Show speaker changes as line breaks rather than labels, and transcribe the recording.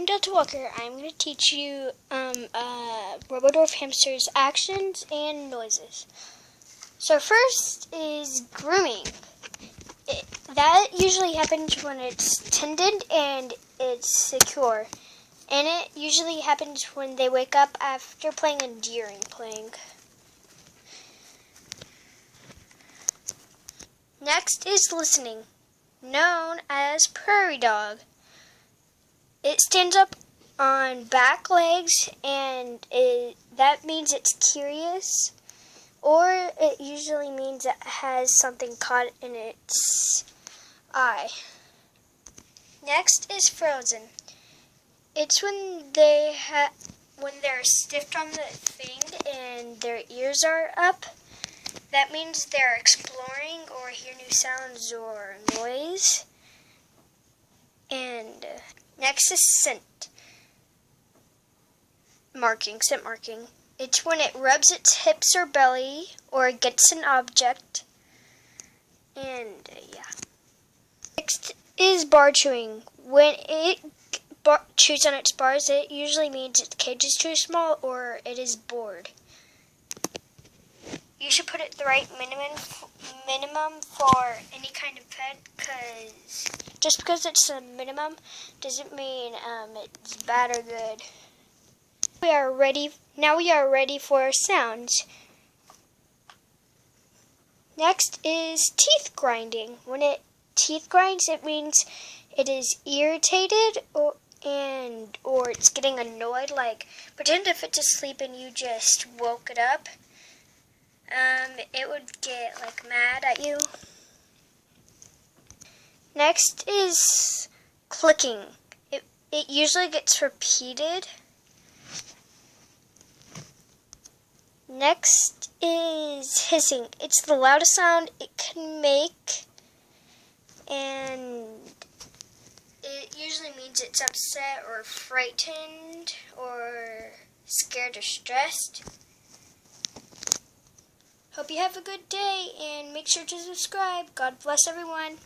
I'm Delta Walker. I'm going to teach you Robo hamster's actions and noises. So first is grooming. That usually happens when it's tended and it's secure. And it usually happens when they wake up after playing and during playing. Next is listening, known as prairie dog. It stands up on back legs, and that means it's curious, or it usually means it has something caught in its eye. Next is frozen. It's when they're stiffed on the thing and their ears are up. That means they're exploring or hear new sounds or noise. And next is scent marking. It's when it rubs its hips or belly or gets an object. And yeah. Next is bar chewing. When it chews on its bars, it usually means its cage is too small or it is bored. You should put it the right minimum for any kind of pet, because just because it's a minimum doesn't mean it's bad or good. Now we are ready for our sounds. Next is teeth grinding. When it teeth grinds, it means it is irritated or it's getting annoyed. Like, pretend if it's asleep and you just woke it up. It would get like mad at you. Next is clicking. It usually gets repeated. Next is hissing. It's the loudest sound it can make, and it usually means it's upset or frightened or scared or stressed. Hope you have a good day, and make sure to subscribe. God bless everyone.